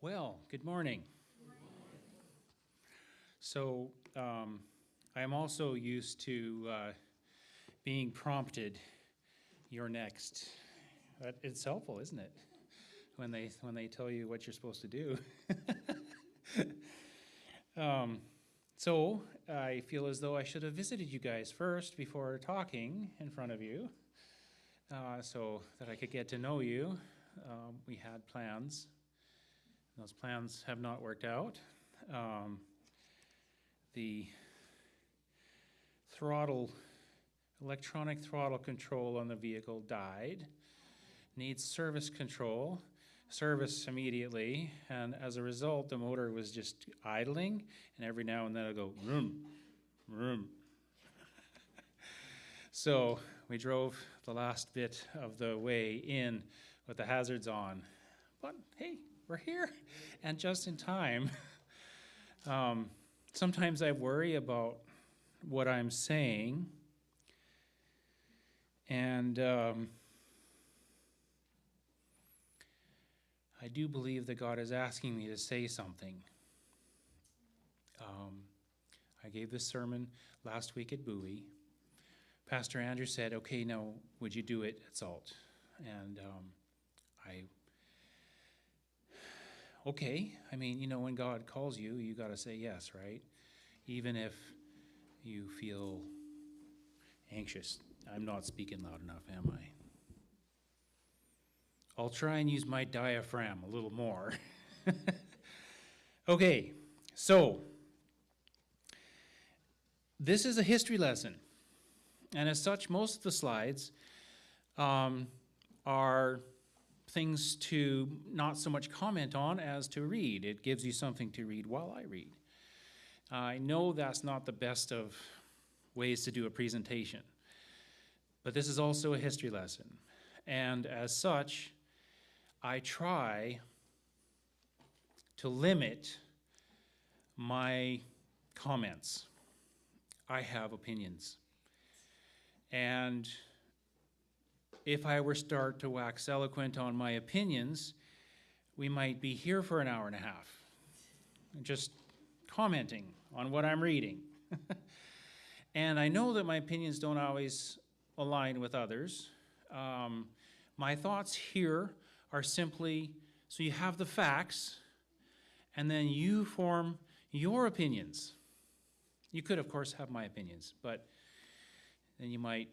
Well, good morning. So, I am also used to being prompted, "You're next." It's helpful, isn't it? When they tell you what you're supposed to do. So, I feel as though I should have visited you guys first before talking in front of you, so that I could get to know you. We had plans. Those plans have not worked out. The electronic throttle control on the vehicle died. Needs service control, service immediately, and as a result, the motor was just idling, and every now and then it'll go vroom, vroom. So we drove the last bit of the way in with the hazards on. But hey, we're here, and just in time. Sometimes I worry about what I'm saying, and I do believe that God is asking me to say something. I gave this sermon last week at Bowie. Pastor Andrew said, "Okay, now would you do it at Salt?" And okay. I mean, when God calls you, you got to say yes, right? Even if you feel anxious. I'm not speaking loud enough, am I? I'll try and use my diaphragm a little more. Okay, so this is a history lesson. And as such, most of the slides are things to not so much comment on as to read. It gives you something to read while I read. I know that's not the best of ways to do a presentation, but this is also a history lesson. And as such, I try to limit my comments. I have opinions. And if I were to start to wax eloquent on my opinions, we might be here for an hour and a half, just commenting on what I'm reading. And I know that my opinions don't always align with others. My thoughts here are simply, so you have the facts, and then you form your opinions. You could, of course, have my opinions, but then you might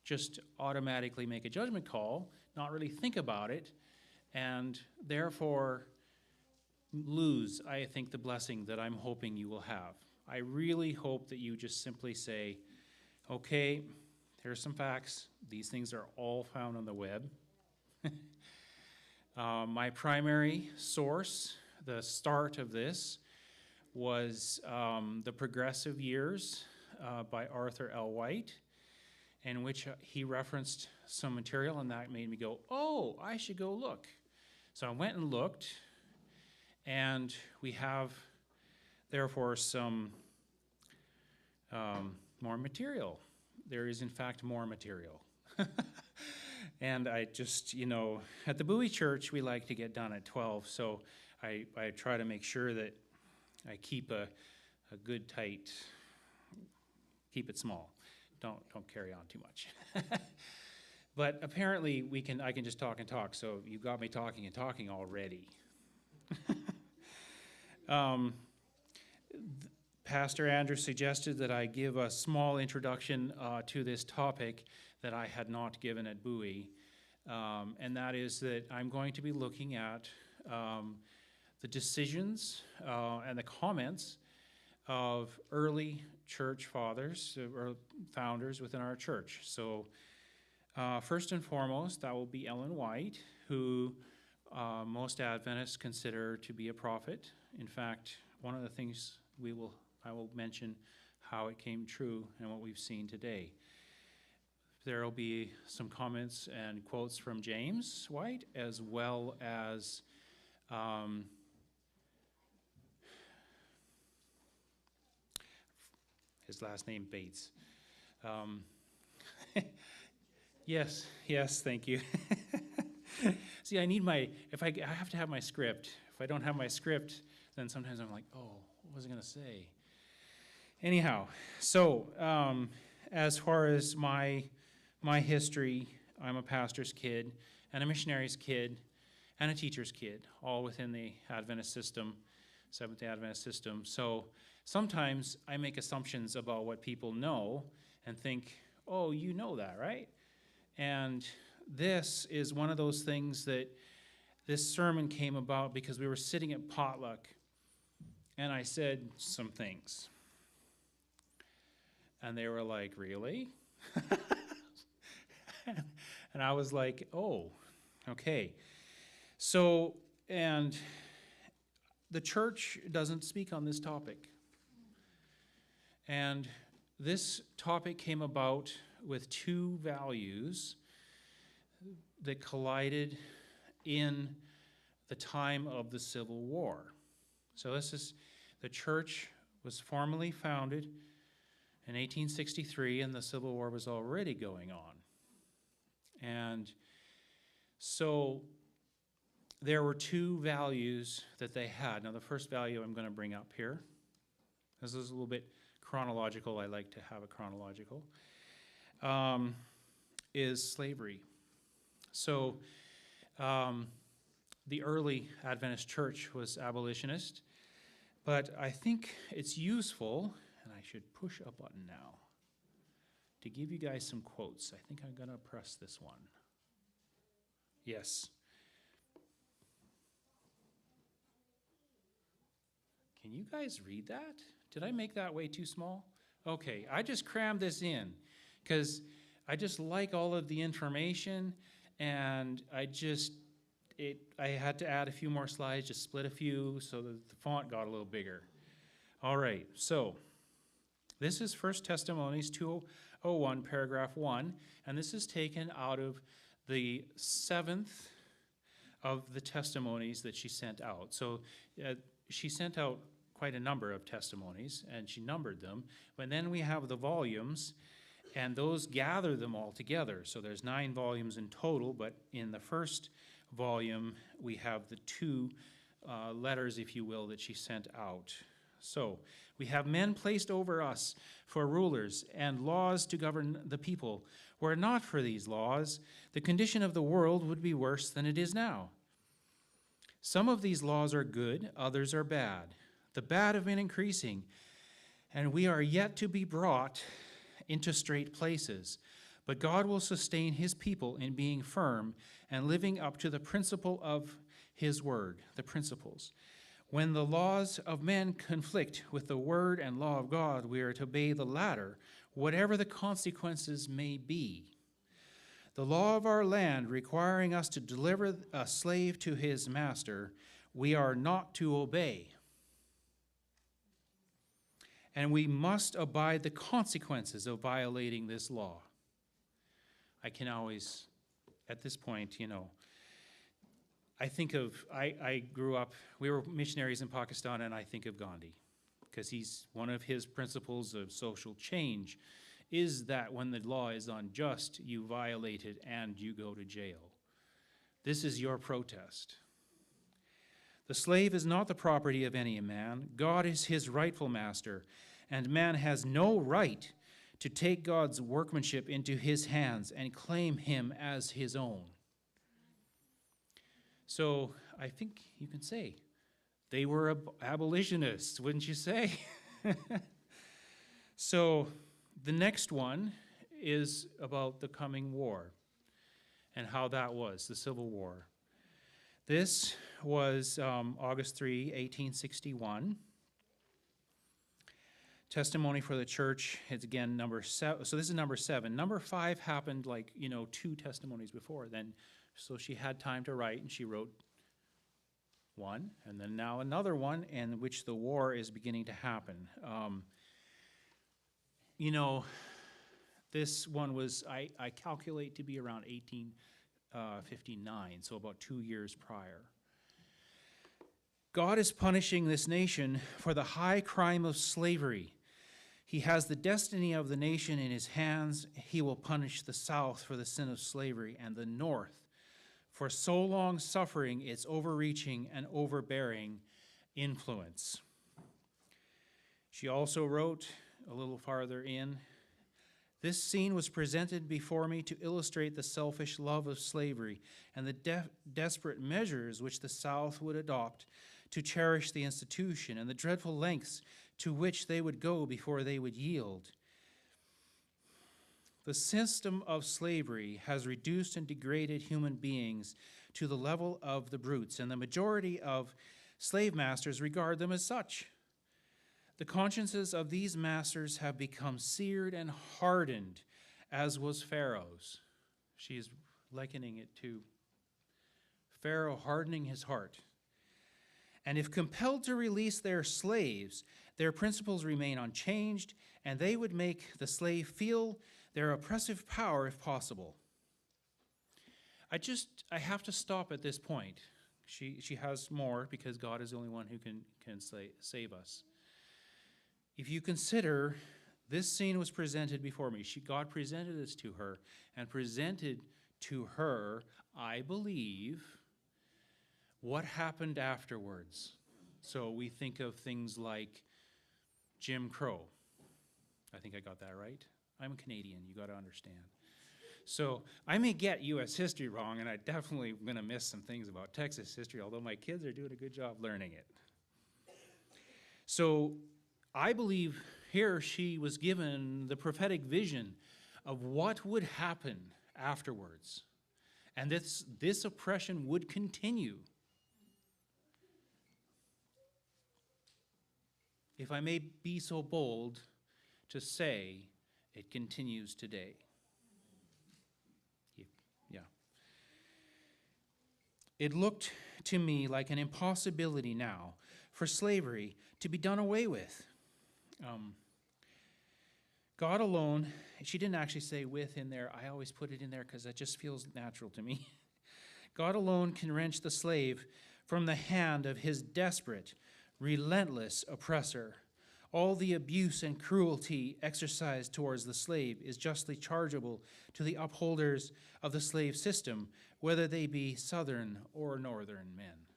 just automatically make a judgment call, not really think about it, and therefore lose, I think, the blessing that I'm hoping you will have. I really hope that you just simply say, okay, here's some facts. These things are all found on the web. My primary source, the start of this, was The Progressive Years by Arthur L. White, in which he referenced some material, and that made me go, oh, I should go look. So I went and looked, and we have, therefore, some more material. There is, in fact, more material. And I just, at the Bowie Church, we like to get done at 12, so I try to make sure that I keep a good tight, keep it small. Don't carry on too much. But apparently I can just talk and talk, so you got me talking and talking already. Pastor Andrew suggested that I give a small introduction to this topic that I had not given at Bowie, and that is that I'm going to be looking at the decisions and the comments of early church fathers or founders within our church. So first and foremost, that will be Ellen White, who most Adventists consider to be a prophet. In fact, one of the things I will mention how it came true and what we've seen today. There will be some comments and quotes from James White, as well as his last name, Bates. Yes, thank you. See, I have to have my script. If I don't have my script, then sometimes I'm like, oh, what was I going to say? Anyhow, so as far as my history, I'm a pastor's kid and a missionary's kid and a teacher's kid, all within the Adventist system, Seventh-day Adventist system. So sometimes I make assumptions about what people know and think, oh, you know that, right? And this is one of those things that this sermon came about because we were sitting at potluck and I said some things. And they were like, really? And I was like, oh, okay. So, and the church doesn't speak on this topic. And this topic came about with two values that collided in the time of the Civil War. So the church was formally founded in 1863, and the Civil War was already going on. And so there were two values that they had. Now, the first value I'm going to bring up here, this is a little bit chronological. I like to have it chronological, is slavery. So the early Adventist church was abolitionist, but I think it's useful, and I should push a button now, to give you guys some quotes. I think I'm going to press this one. Yes. Can you guys read that? Did I make that way too small? Okay, I just crammed this in because I just like all of the information, and I had to add a few more slides, just split a few so that the font got a little bigger. All right, so this is 1 Testimonies 2:01, paragraph 1, and this is taken out of the 7th of the testimonies that she sent out. So she sent out quite a number of testimonies, and she numbered them, but then we have the volumes, and those gather them all together. So there's 9 volumes in total, but in the first volume, we have the 2 letters, if you will, that she sent out. So we have men placed over us for rulers and laws to govern the people. Were it not for these laws, the condition of the world would be worse than it is now. Some of these laws are good, others are bad. The bad have been increasing, and we are yet to be brought into straight places. But God will sustain his people in being firm and living up to the principle of his word, the principles. When the laws of men conflict with the word and law of God, we are to obey the latter, whatever the consequences may be. The law of our land requiring us to deliver a slave to his master, we are not to obey. And we must abide the consequences of violating this law. I can always, at this point, I grew up, we were missionaries in Pakistan, and I think of Gandhi, because one of his principles of social change is that when the law is unjust, you violate it and you go to jail. This is your protest. The slave is not the property of any man. God is his rightful master, and man has no right to take God's workmanship into his hands and claim him as his own. So I think you can say they were abolitionists, wouldn't you say? So the next one is about the coming war and how that was, the Civil War. This was August 3, 1861. Testimony for the church is again number 7. So this is number 7. Number 5 happened 2 testimonies before then. So she had time to write, and she wrote one, and then now another one, in which the war is beginning to happen. This one was, I calculate to be around 1859, so about 2 years prior. God is punishing this nation for the high crime of slavery. He has the destiny of the nation in his hands. He will punish the South for the sin of slavery and the North for so long suffering its overreaching and overbearing influence. She also wrote a little farther in, this scene was presented before me to illustrate the selfish love of slavery and the desperate measures which the South would adopt to cherish the institution and the dreadful lengths to which they would go before they would yield. The system of slavery has reduced and degraded human beings to the level of the brutes, and the majority of slave masters regard them as such. The consciences of these masters have become seared and hardened, as was Pharaoh's. She is likening it to Pharaoh hardening his heart. And if compelled to release their slaves, their principles remain unchanged, and they would make the slave feel their oppressive power if possible. I have to stop at this point. She has more, because God is the only one who can save us. If you consider, this scene was presented before me. God presented this to her, and presented to her, I believe, what happened afterwards. So we think of things like Jim Crow. I think I got that right. I'm a Canadian, you got to understand. So I may get U.S. history wrong, and I definitely am going to miss some things about Texas history, although my kids are doing a good job learning it. So I believe here she was given the prophetic vision of what would happen afterwards. And this oppression would continue. If I may be so bold to say, it continues today. Yeah. It looked to me like an impossibility now for slavery to be done away with. God alone, she didn't actually say with in there. I always put it in there because that just feels natural to me. God alone can wrench the slave from the hand of his desperate, relentless oppressor. All the abuse and cruelty exercised towards the slave is justly chargeable to the upholders of the slave system, whether they be southern or northern men.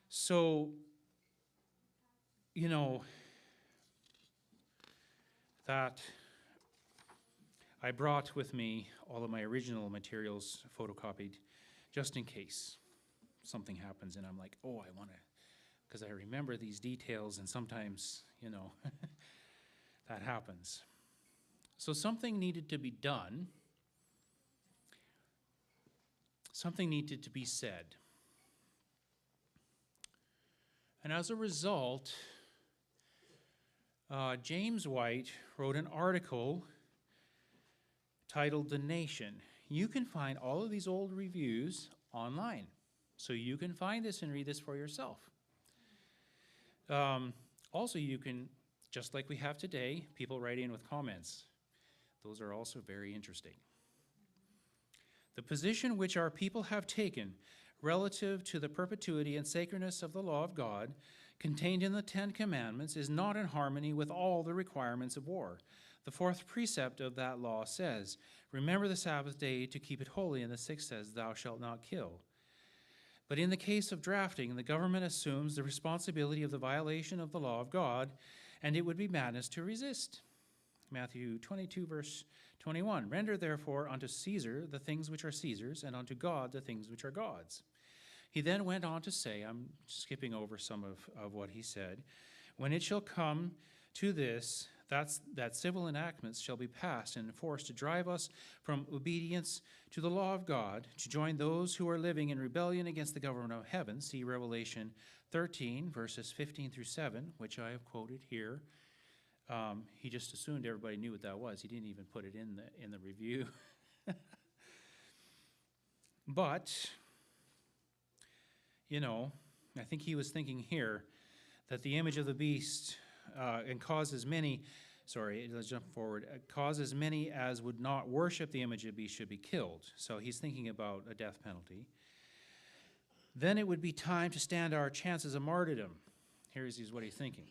So, that I brought with me all of my original materials photocopied, just in case something happens and I'm like, oh, I want to, because I remember these details, and sometimes, that happens. So something needed to be done. Something needed to be said. And as a result, James White wrote an article titled The Nation. You can find all of these old reviews online. So you can find this and read this for yourself. Also, you can, just like we have today, people write in with comments. Those are also very interesting. The position which our people have taken relative to the perpetuity and sacredness of the law of God contained in the Ten Commandments is not in harmony with all the requirements of war. The fourth precept of that law says, remember the Sabbath day to keep it holy, and the sixth says, thou shalt not kill. But in the case of drafting, the government assumes the responsibility of the violation of the law of God, and it would be madness to resist. Matthew 22, verse 21, render therefore unto Caesar the things which are Caesar's, and unto God the things which are God's. He then went on to say, I'm skipping over some of what he said, when it shall come to this, that civil enactments shall be passed and enforced to drive us from obedience to the law of God, to join those who are living in rebellion against the government of heaven. See Revelation 13, verses 15 through 7, which I have quoted here. He just assumed everybody knew what that was. He didn't even put it in the review. But, I think he was thinking here that the image of the beast and causes many, let's jump forward, causes many as would not worship the image of the beast should be killed. So he's thinking about a death penalty. Then it would be time to stand our chances of martyrdom. Here's what he's thinking.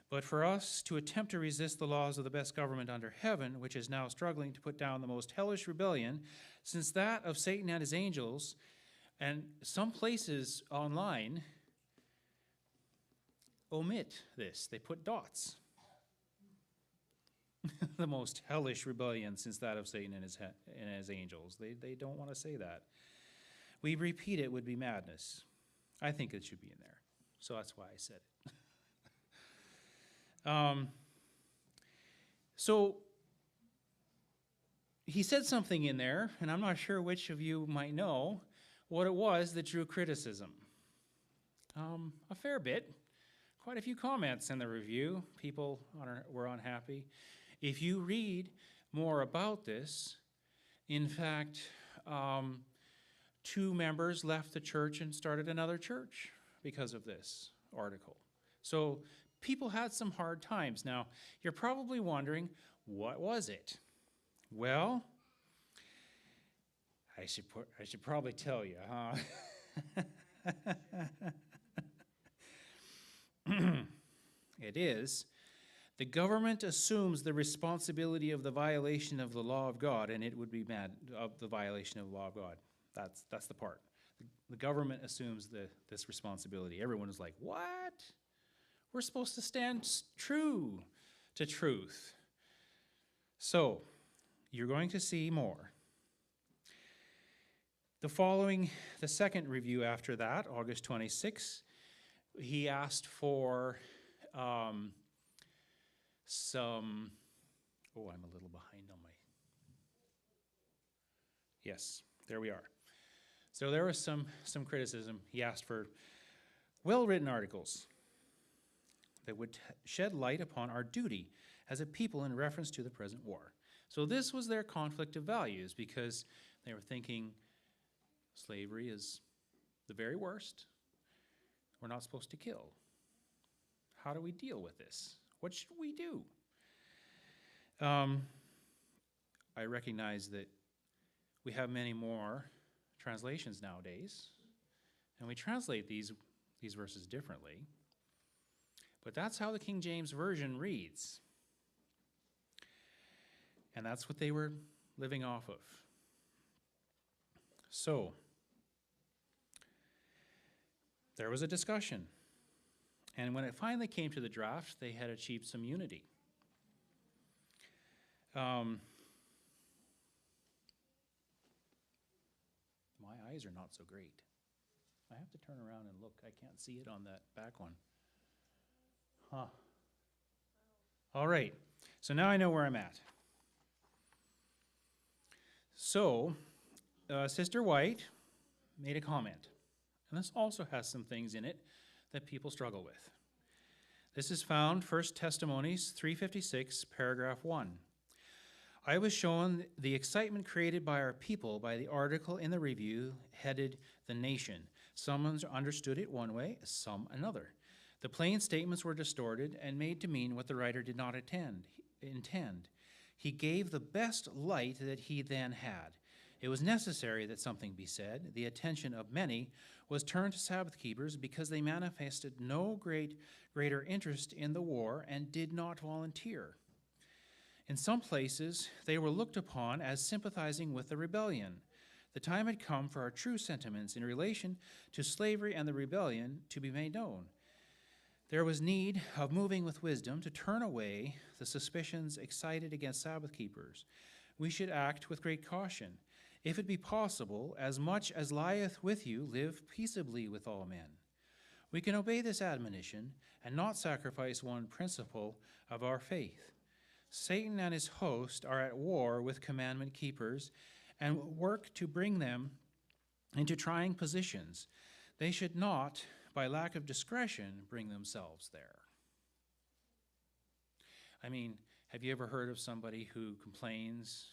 But for us to attempt to resist the laws of the best government under heaven, which is now struggling to put down the most hellish rebellion, since that of Satan and his angels, and some places online omit this. They put dots. The most hellish rebellion since that of Satan and his angels. They don't want to say that. We repeat it would be madness. I think it should be in there. So that's why I said it. So he said something in there, and I'm not sure which of you might know what it was that drew criticism. A fair bit. Quite a few comments in the review. People were unhappy. If you read more about this, in fact, 2 members left the church and started another church because of this article. So people had some hard times. Now, you're probably wondering, what was it? Well, I should probably tell you, huh? It is, the government assumes the responsibility of the violation of the law of God, and it would be mad of the violation of the law of God. That's the part. The government assumes this responsibility. Everyone is like, what? We're supposed to stand true to truth. So, you're going to see more. The second review after that, August 26, he asked for some, I'm a little behind on my, yes, there we are. So there was some criticism. He asked for well-written articles that would shed light upon our duty as a people in reference to the present war. So this was their conflict of values, because they were thinking slavery is the very worst. We're not supposed to kill. How do we deal with this? What should we do? I recognize that we have many more translations nowadays, and we translate these verses differently. But that's how the King James Version reads. And that's what they were living off of. So, there was a discussion. And when it finally came to the draft, they had achieved some unity. My eyes are not so great. I have to turn around and look. I can't see it on that back one. Huh. All right. So now I know where I'm at. So, Sister White made a comment. And this also has some things in it that people struggle with. This is found 1 Testimonies 3:56, paragraph 1. I was shown the excitement created by our people by the article in the review headed The Nation. Some understood it one way, some another. The plain statements were distorted and made to mean what the writer did not intend. He gave the best light that he then had. It was necessary that something be said. The attention of many was turned to Sabbath keepers because they manifested no greater interest in the war and did not volunteer. In some places, they were looked upon as sympathizing with the rebellion. The time had come for our true sentiments in relation to slavery and the rebellion to be made known. There was need of moving with wisdom to turn away the suspicions excited against Sabbath keepers. We should act with great caution. If it be possible, as much as lieth with you, live peaceably with all men. We can obey this admonition and not sacrifice one principle of our faith. Satan and his host are at war with commandment keepers and work to bring them into trying positions. They should not, by lack of discretion, bring themselves there. I mean, have you ever heard of somebody who complains,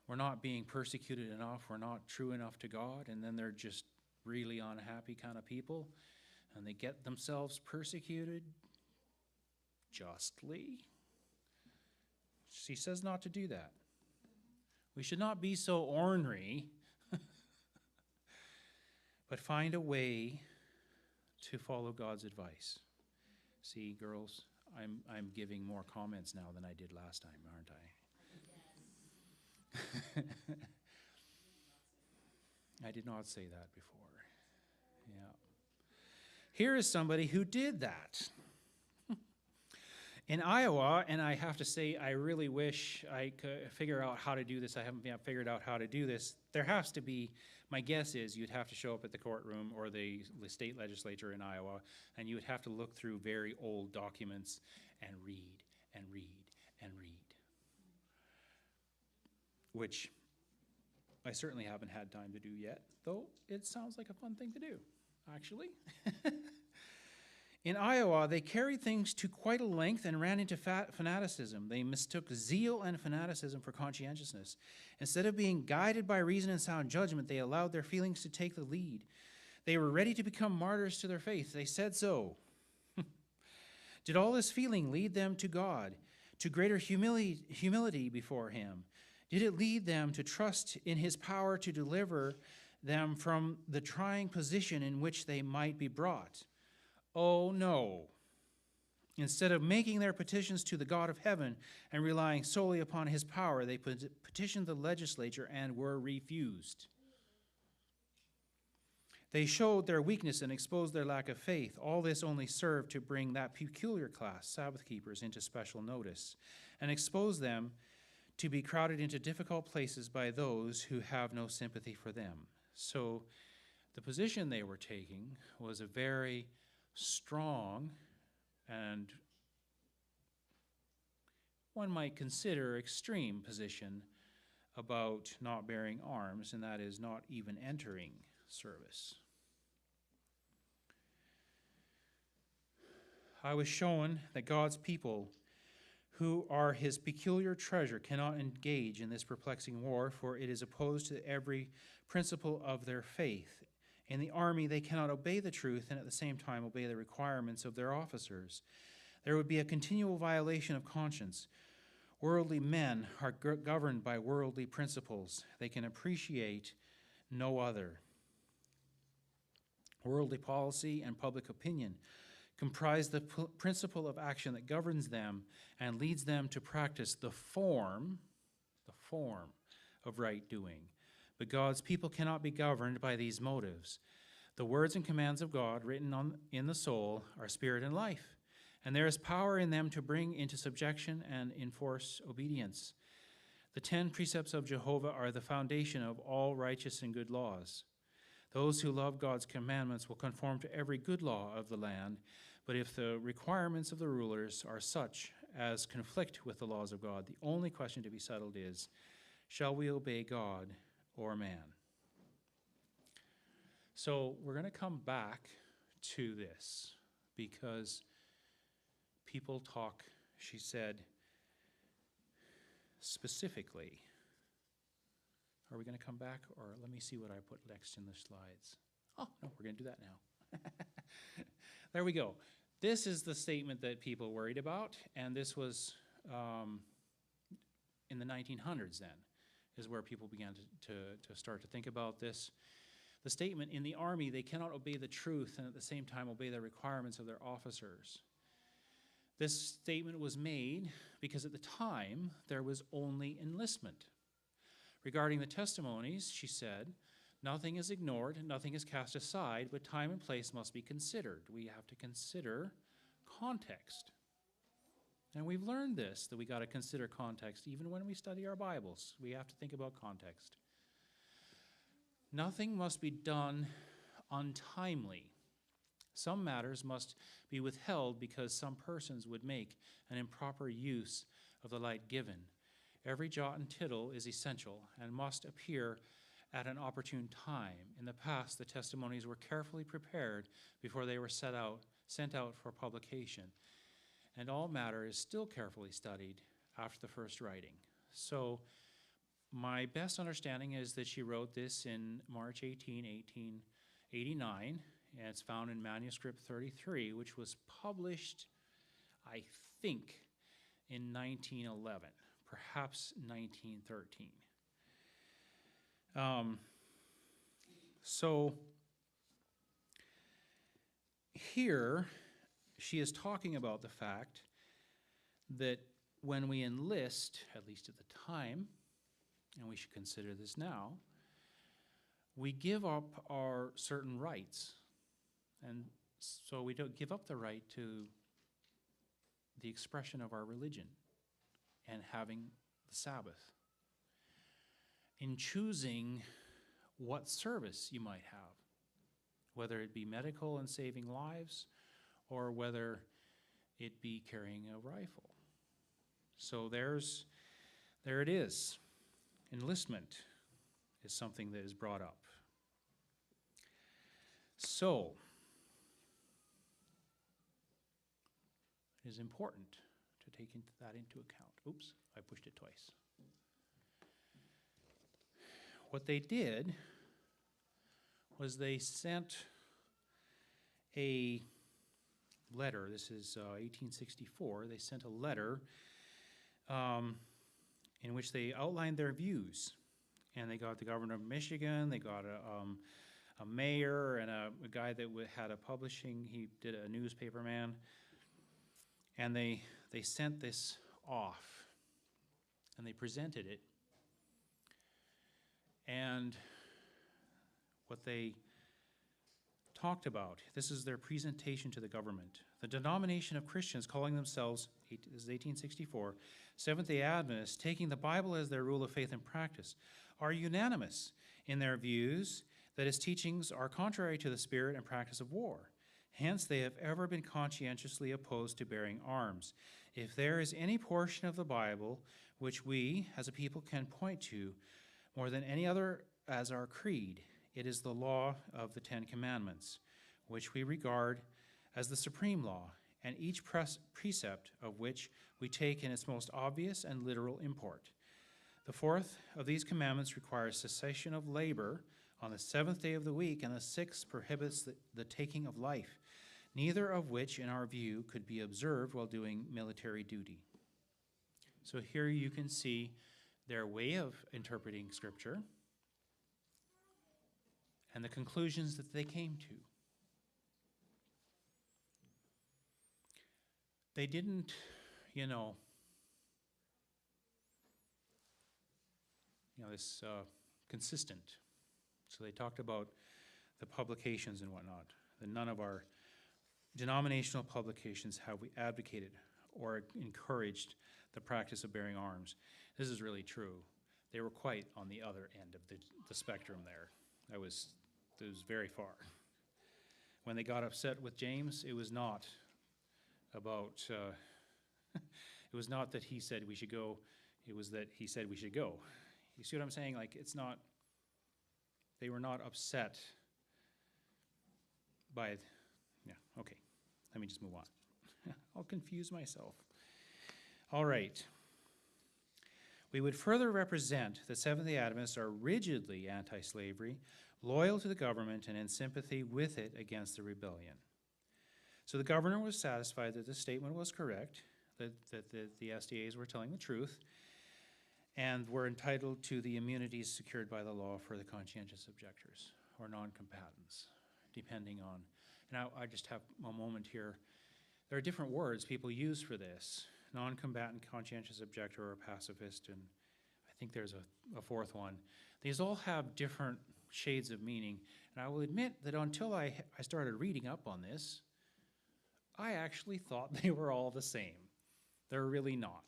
we're not being persecuted enough, we're not true enough to God, and then they're just really unhappy kind of people, and they get themselves persecuted justly? She says not to do that. We should not be so ornery, but find a way to follow God's advice. See, girls, I'm giving more comments now than I did last time, aren't I? I did not say that before. Yeah. Here is somebody who did that. In Iowa, and I have to say, I really wish I could figure out how to do this. I haven't yet figured out how to do this. There has to be, my guess is you'd have to show up at the courtroom or the state legislature in Iowa, and you would have to look through very old documents and read and read and read, which I certainly haven't had time to do yet, though it sounds like a fun thing to do, actually. In Iowa, they carried things to quite a length and ran into fanaticism. They mistook zeal and fanaticism for conscientiousness. Instead of being guided by reason and sound judgment, they allowed their feelings to take the lead. They were ready to become martyrs to their faith. They said so. Did all this feeling lead them to God, to greater humility before Him? Did it lead them to trust in His power to deliver them from the trying position in which they might be brought? Oh, no. Instead of making their petitions to the God of heaven and relying solely upon His power, they petitioned the legislature and were refused. They showed their weakness and exposed their lack of faith. All this only served to bring that peculiar class, Sabbath keepers, into special notice and expose them to be crowded into difficult places by those who have no sympathy for them. So the position they were taking was a very strong and one might consider extreme position about not bearing arms, and that is not even entering service. I was shown that God's people, who are His peculiar treasure, cannot engage in this perplexing war, for it is opposed to every principle of their faith. In the army, they cannot obey the truth and at the same time obey the requirements of their officers. There would be a continual violation of conscience. Worldly men are governed by worldly principles. They can appreciate no other. Worldly policy and public opinion comprise the principle of action that governs them and leads them to practice the form of right doing. But God's people cannot be governed by these motives. The words and commands of God written in the soul are spirit and life, and there is power in them to bring into subjection and enforce obedience. The 10 precepts of Jehovah are the foundation of all righteous and good laws. Those who love God's commandments will conform to every good law of the land, but if the requirements of the rulers are such as conflict with the laws of God, the only question to be settled is, shall we obey God or man? So we're going to come back to this because people talk, she said, specifically. Are we going to come back, or let me see what I put next in the slides. Oh, no, we're going to do that now. There we go. This is the statement that people worried about, and this was in the 1900s then, is where people began to start to think about this. The statement, in the army, they cannot obey the truth and at the same time obey the requirements of their officers. This statement was made because at the time, there was only enlistment. Regarding the testimonies, she said, nothing is ignored, nothing is cast aside, but time and place must be considered. We have to consider context. And we've learned this, that we got to consider context. Even when we study our Bibles, we have to think about context. Nothing must be done untimely. Some matters must be withheld because some persons would make an improper use of the light given. Every jot and tittle is essential and must appear at an opportune time. In the past, the testimonies were carefully prepared before they were sent out for publication. And all matter is still carefully studied after the first writing. So my best understanding is that she wrote this in March 18, 1889, and it's found in manuscript 33, which was published, I think, in 1911, perhaps 1913. So here she is talking about the fact that when we enlist, at least at the time, and we should consider this now, we give up our certain rights. And so we don't give up the right to the expression of our religion and having the Sabbath. In choosing what service you might have, whether it be medical and saving lives, or whether it be carrying a rifle. So there it is. Enlistment is something that is brought up. So, it is important to take that into account. Oops, I pushed it twice. What they did was they sent a letter. This is 1864. They sent a letter in which they outlined their views. And they got the governor of Michigan, they got a mayor, and a guy that had a publishing, he did a newspaper man. And they sent this off, and they presented it. And what they talked about, this is their presentation to the government. The denomination of Christians calling themselves, this is 1864, Seventh-day Adventists, taking the Bible as their rule of faith and practice, are unanimous in their views that its teachings are contrary to the spirit and practice of war. Hence, they have ever been conscientiously opposed to bearing arms. If there is any portion of the Bible which we, as a people, can point to more than any other as our creed, it is the law of the Ten Commandments, which we regard as the supreme law, and each precept of which we take in its most obvious and literal import. The fourth of these commandments requires cessation of labor on the seventh day of the week, and the sixth prohibits the taking of life, neither of which, in our view, could be observed while doing military duty. So here you can see their way of interpreting Scripture and the conclusions that they came to. They didn't, this consistent. So they talked about the publications and whatnot. That none of our denominational publications have we advocated or encouraged the practice of bearing arms. This is really true. They were quite on the other end of the spectrum there. It was very far. When they got upset with James, it was not about, it was not that he said we should go, it was that he said we should go. You see what I'm saying? Like, it's not, they were not upset by, okay. Let me just move on. I'll confuse myself. All right. We would further represent that Seventh-day Adventists are rigidly anti-slavery, loyal to the government, and in sympathy with it against the rebellion. So the governor was satisfied that this statement was correct, that the SDAs were telling the truth, and were entitled to the immunities secured by the law for the conscientious objectors or non-combatants, depending on. And I just have a moment here. There are different words people use for this: non-combatant, conscientious objector, or pacifist, and I think there's a fourth one. These all have different shades of meaning, and I will admit that until I started reading up on this, I actually thought they were all the same. They're really not.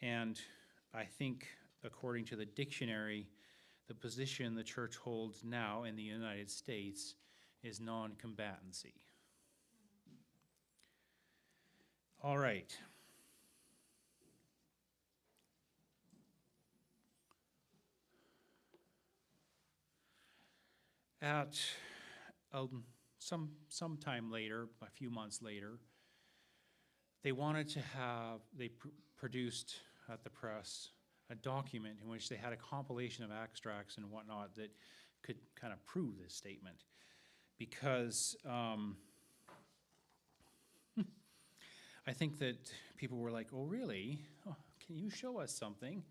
And I think, according to the dictionary, the position the church holds now in the United States is non-combatancy. All right. At some time later, a few months later, they wanted to have, they produced at the press a document in which they had a compilation of extracts and whatnot that could kind of prove this statement. Because I think that people were like, oh, really? Oh, can you show us something?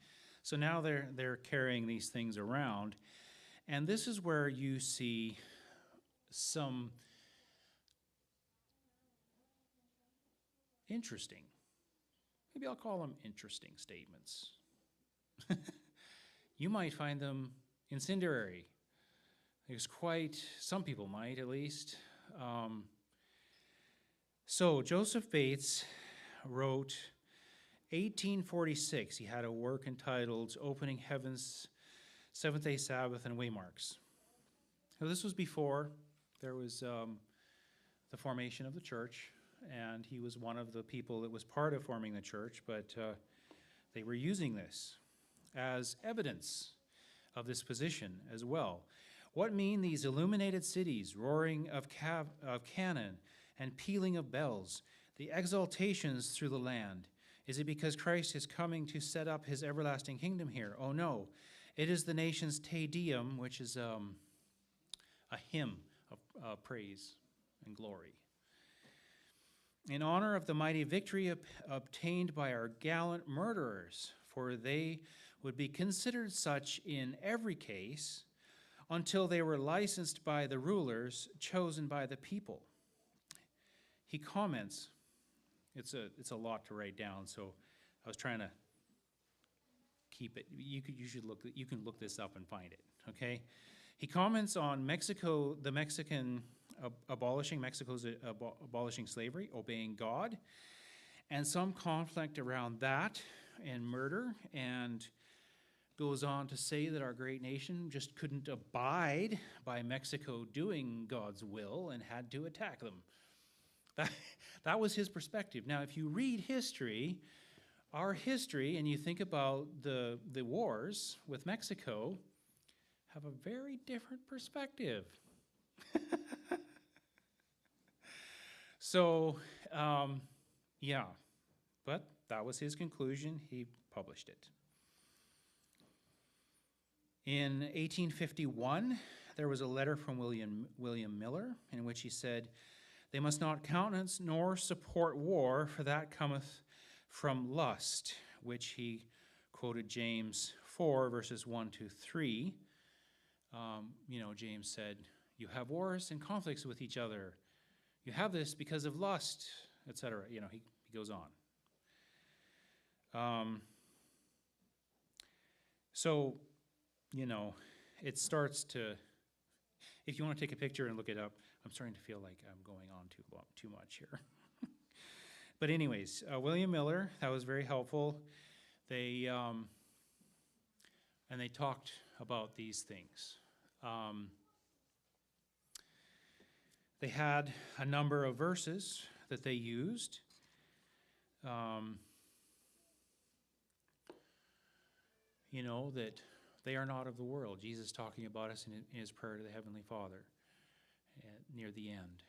So now they're carrying these things around. And this is where you see some interesting. Maybe I'll call them interesting statements. You might find them incendiary. There's some people might at least. So Joseph Bates wrote 1846. He had a work entitled Opening Heaven's Seventh-day Sabbath and Waymarks. Now, this was before there was the formation of the church, and he was one of the people that was part of forming the church, but they were using this as evidence of this position as well. What mean these illuminated cities, roaring of cannon and pealing of bells, the exaltations through the land? Is it because Christ is coming to set up his everlasting kingdom here? Oh no, it is the nation's Te Deum, which is a hymn of praise and glory. In honor of the mighty victory obtained by our gallant murderers, for they would be considered such in every case until they were licensed by the rulers chosen by the people. He comments, it's a lot to write down, so I was trying to keep it. You can look this up and find it, okay? He comments on Mexico's abolishing slavery, obeying God, and some conflict around that and murder, and goes on to say that our great nation just couldn't abide by Mexico doing God's will and had to attack them. That was his perspective. Now, if you read history, our history, and you think about the wars with Mexico, have a very different perspective. So, yeah, but that was his conclusion. He published it. In 1851, there was a letter from William Miller in which he said, "They must not countenance nor support war, for that cometh from lust," which he quoted James 4, verses 1 to 3. James said, you have wars and conflicts with each other. You have this because of lust, etc. He goes on. It starts to, if you want to take a picture and look it up, I'm starting to feel like I'm going on too much here. But anyways, William Miller, that was very helpful. They talked about these things. They had a number of verses that they used. That they are not of the world. Jesus talking about us in his prayer to the Heavenly Father near the end.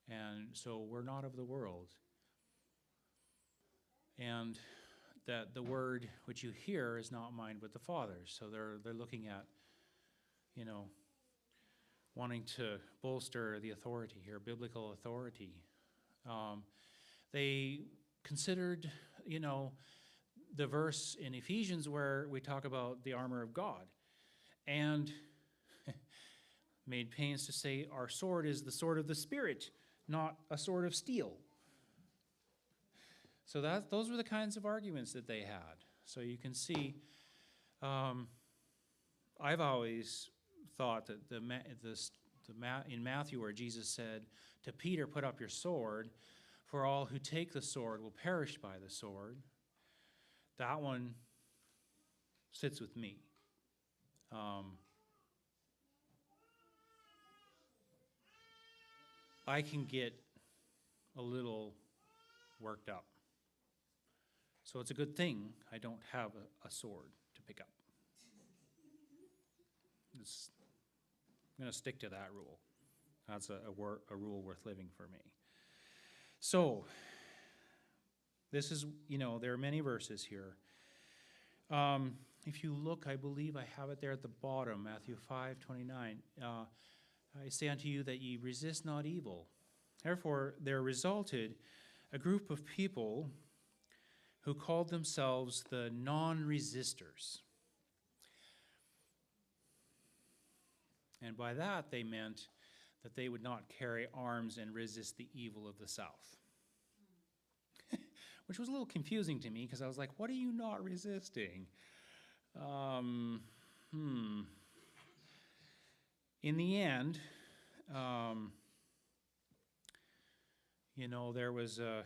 And so we're not of the world. And that the word which you hear is not mine but the Father's. So they're looking at, wanting to bolster the authority here, biblical authority. They considered, the verse in Ephesians where we talk about the armor of God, and made pains to say our sword is the sword of the Spirit, not a sword of steel. So those were the kinds of arguments that they had. So you can see, I've always thought that in Matthew where Jesus said to Peter, put up your sword, for all who take the sword will perish by the sword. That one sits with me. I can get a little worked up. So it's a good thing I don't have a sword to pick up. I'm going to stick to that rule. That's a rule worth living for me. So, this is, there are many verses here. If you look, I believe I have it there at the bottom, Matthew 5:29. I say unto you that ye resist not evil. Therefore, there resulted a group of people who called themselves the non-resistors. And by that, they meant that they would not carry arms and resist the evil of the South. which was a little confusing to me because I was like, what are you not resisting? In the end, there was the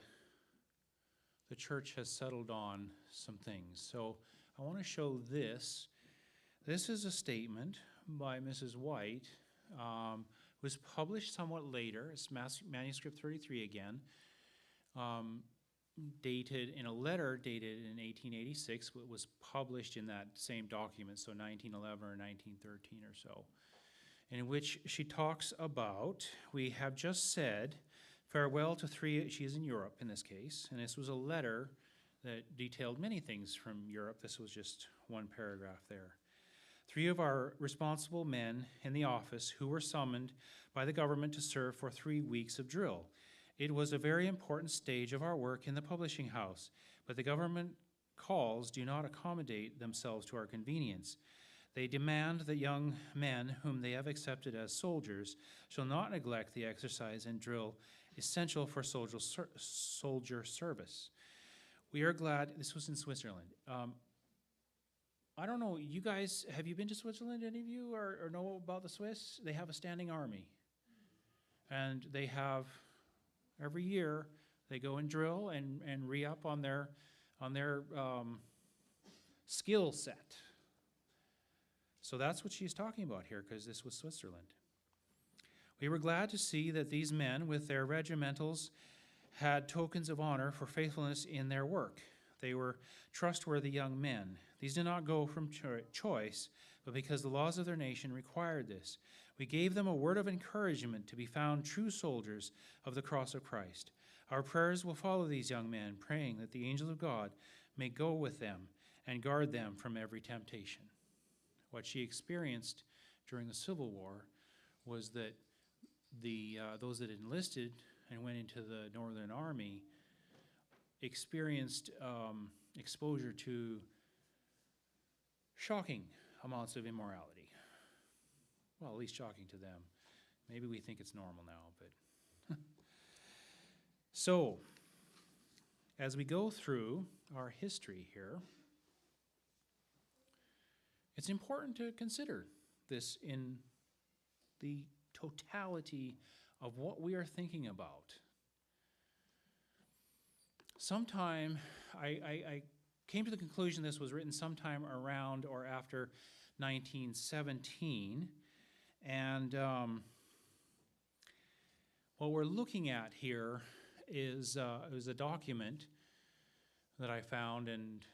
church has settled on some things. So I want to show this. This is a statement by Mrs. White. Was published somewhat later. It's manuscript 33 again. Dated in a letter dated in 1886. It was published in that same document, so 1911 or 1913 or so, in which she talks about, we have just said farewell to three, she's in Europe in this case, and this was a letter that detailed many things from Europe. This was just one paragraph there. 3 of our responsible men in the office who were summoned by the government to serve for 3 weeks of drill. It was a very important stage of our work in the publishing house, but the government calls do not accommodate themselves to our convenience. They demand that young men whom they have accepted as soldiers shall not neglect the exercise and drill essential for soldier service. We are glad, this was in Switzerland. I don't know, you guys, have you been to Switzerland, any of you, or know about the Swiss? They have a standing army. And they have, every year, they go and drill and re-up on their skill set. So that's what she's talking about here, because this was Switzerland. We were glad to see that these men, with their regimentals, had tokens of honor for faithfulness in their work. They were trustworthy young men. These did not go from choice, but because the laws of their nation required this. We gave them a word of encouragement to be found true soldiers of the cross of Christ. Our prayers will follow these young men, praying that the angels of God may go with them and guard them from every temptation. What she experienced during the Civil War was that those that enlisted and went into the Northern Army experienced exposure to shocking amounts of immorality. Well, at least shocking to them. Maybe we think it's normal now, but... So, as we go through our history here, it's important to consider this in the totality of what we are thinking about. Sometime, I came to the conclusion this was written sometime around or after 1917, and what we're looking at here is it was a document that I found, and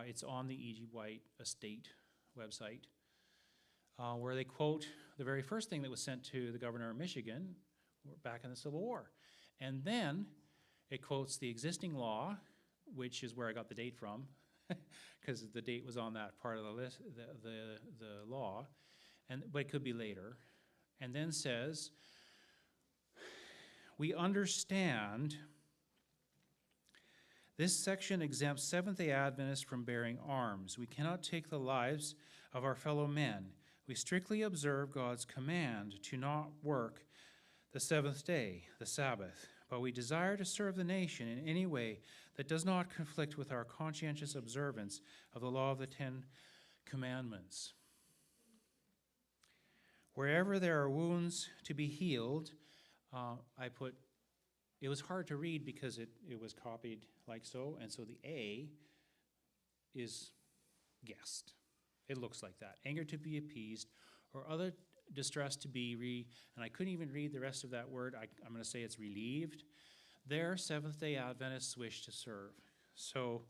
it's on the E.G. White Estate website, where they quote the very first thing that was sent to the governor of Michigan back in the Civil War. And then it quotes the existing law, which is where I got the date from, because the date was on that part of the list, the law, but it could be later. And then says, we understand this section exempts Seventh-day Adventists from bearing arms. We cannot take the lives of our fellow men. We strictly observe God's command to not work the seventh day, the Sabbath, but we desire to serve the nation in any way that does not conflict with our conscientious observance of the law of the 10 Commandments. Wherever there are wounds to be healed, I put, it was hard to read because it was copied like so, and so the A is guessed. It looks like that. Anger to be appeased, or other distress to be and I couldn't even read the rest of that word. I'm going to say it's relieved. There, Seventh-day Adventists wish to serve. So,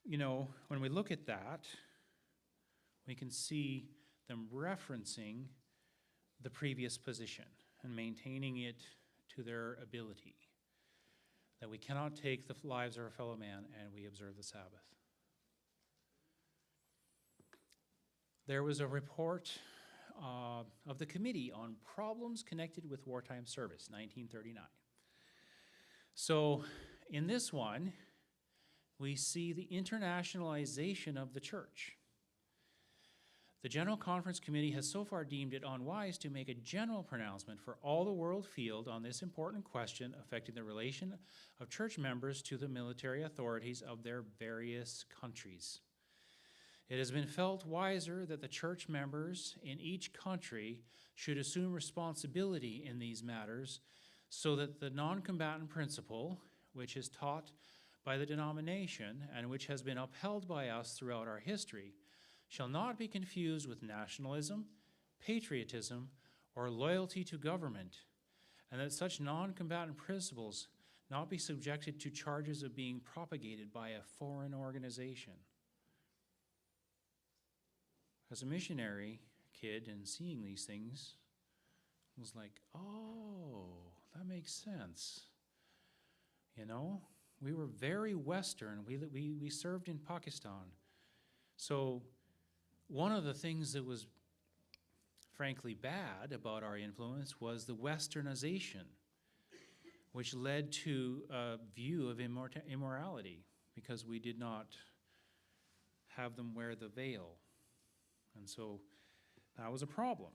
when we look at that, we can see them referencing the previous position and maintaining it to their ability, that we cannot take the lives of our fellow man and we observe the Sabbath. There was a report of the Committee on Problems Connected with Wartime Service, 1939. So in this one, we see the internationalization of the church. The General Conference Committee has so far deemed it unwise to make a general pronouncement for all the world field on this important question affecting the relation of church members to the military authorities of their various countries. It has been felt wiser that the church members in each country should assume responsibility in these matters so that the non-combatant principle, which is taught by the denomination and which has been upheld by us throughout our history, shall not be confused with nationalism, patriotism, or loyalty to government, and that such non-combatant principles not be subjected to charges of being propagated by a foreign organization. As a missionary kid and seeing these things, I was like, oh, that makes sense. You know, we were very Western. We served in Pakistan. So one of the things that was frankly bad about our influence was the westernization, which led to a view of immorality because we did not have them wear the veil. And so that was a problem.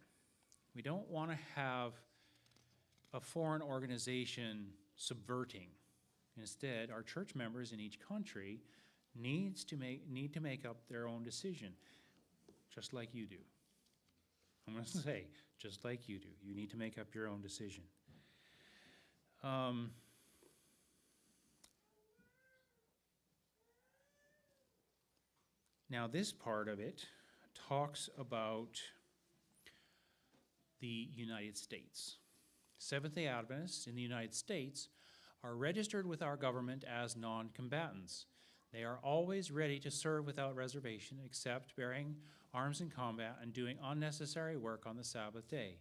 We don't want to have a foreign organization subverting. Instead, our church members in each country need to make up their own decision, just like you do. I'm going to say, just like you do. You need to make up your own decision. Now, this part of it talks about the United States. Seventh-day Adventists in the United States are registered with our government as non-combatants. They are always ready to serve without reservation, except bearing arms in combat and doing unnecessary work on the Sabbath day.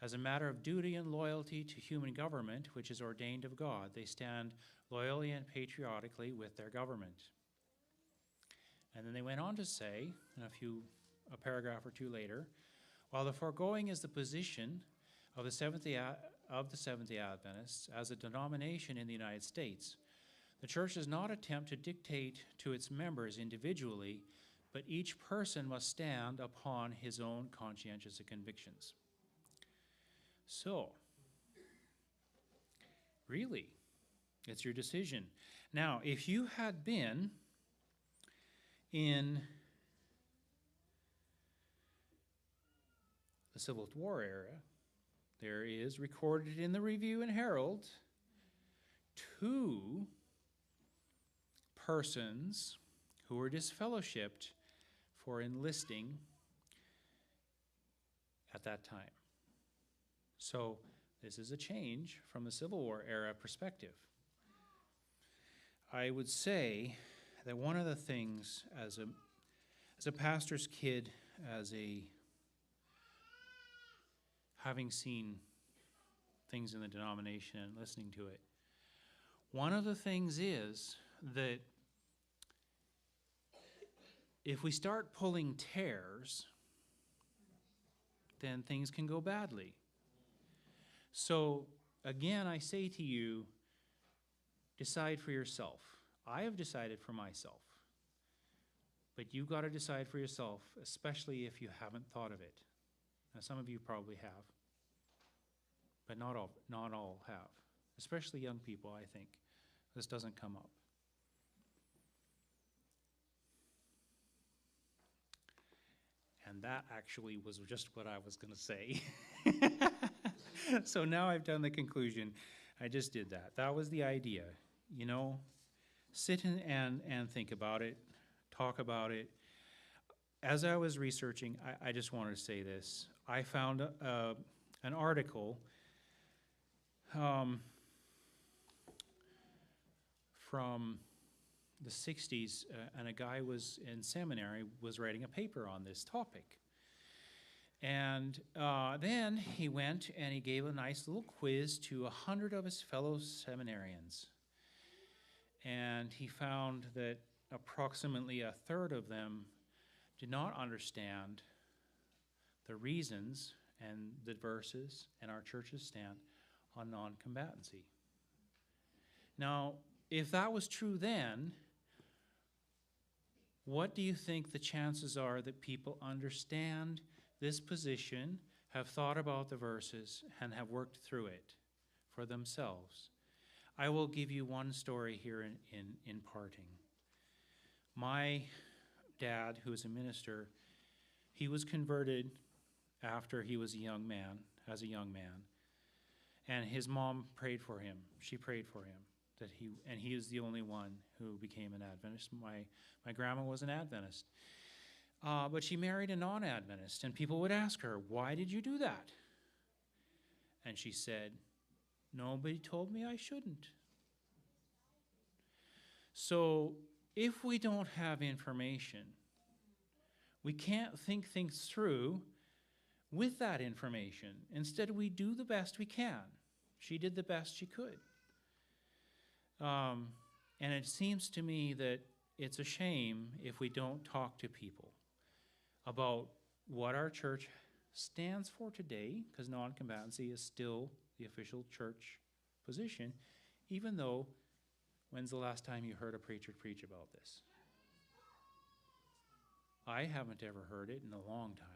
As a matter of duty and loyalty to human government, which is ordained of God, they stand loyally and patriotically with their government. And then they went on to say, a paragraph or two later, while the foregoing is the position of the Seventh-day Adventists as a denomination in the United States, the church does not attempt to dictate to its members individually, but each person must stand upon his own conscientious convictions. So, really, it's your decision. Now, if you had been in the Civil War era, there is recorded in the Review and Herald 2 persons who were disfellowshipped for enlisting at that time. So this is a change from the Civil War era perspective. I would say that one of the things as a pastor's kid, having seen things in the denomination and listening to it, one of the things is that if we start pulling tears, then things can go badly. So, again, I say to you, decide for yourself. I have decided for myself. But you've got to decide for yourself, especially if you haven't thought of it. Now, some of you probably have, but not all have, especially young people, I think. This doesn't come up. And that actually was just what I was going to say. So now I've done the conclusion. I just did that. That was the idea. You know, sit and think about it, talk about it. As I was researching, I just wanted to say this. I found an article from the 60s, and a guy was in seminary, was writing a paper on this topic. And then he went and he gave a nice little quiz to 100 of his fellow seminarians. And he found that approximately a third of them did not understand the reasons and the verses and our church's stand on non-combatancy. Now, if that was true then, what do you think the chances are that people understand this position, have thought about the verses, and have worked through it for themselves? I will give you one story here in parting. My dad, who is a minister, he was converted after he was a young man, as a young man. And his mom prayed for him. She prayed for him. And he is the only one who became an Adventist. My grandma was an Adventist. But she married a non-Adventist, and people would ask her, "Why did you do that?" And she said, "Nobody told me I shouldn't." So if we don't have information, we can't think things through with that information. Instead, we do the best we can. She did the best she could. And it seems to me that it's a shame if we don't talk to people about what our church stands for today, because non-combatancy is still the official church position, even though, when's the last time you heard a preacher preach about this? I haven't ever heard it in a long time.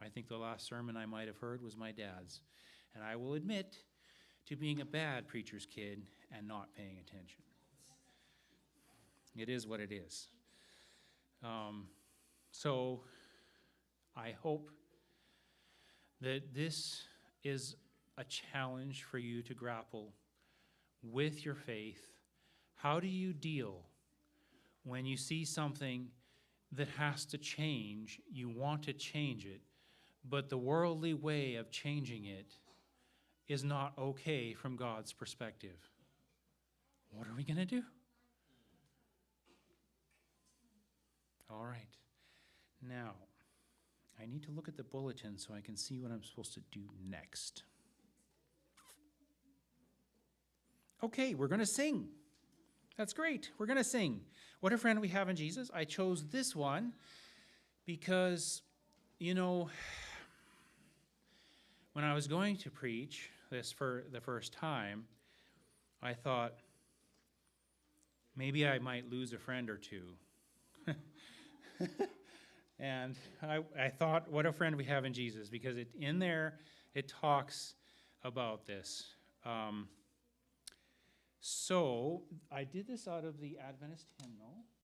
I think the last sermon I might have heard was my dad's. And I will admit to being a bad preacher's kid and not paying attention. It is what it is. So I hope that this is a challenge for you to grapple with your faith. How do you deal when you see something that has to change? You want to change it, but the worldly way of changing it is not okay from God's perspective. What are we going to do? All right. Now, I need to look at the bulletin so I can see what I'm supposed to do next. Okay, we're going to sing. That's great. We're going to sing. What a Friend We Have in Jesus. I chose this one because, when I was going to preach this for the first time, I thought maybe I might lose a friend or two. And I thought, what a friend we have in Jesus, because in there it talks about this. So I did this out of the Adventist hymnal.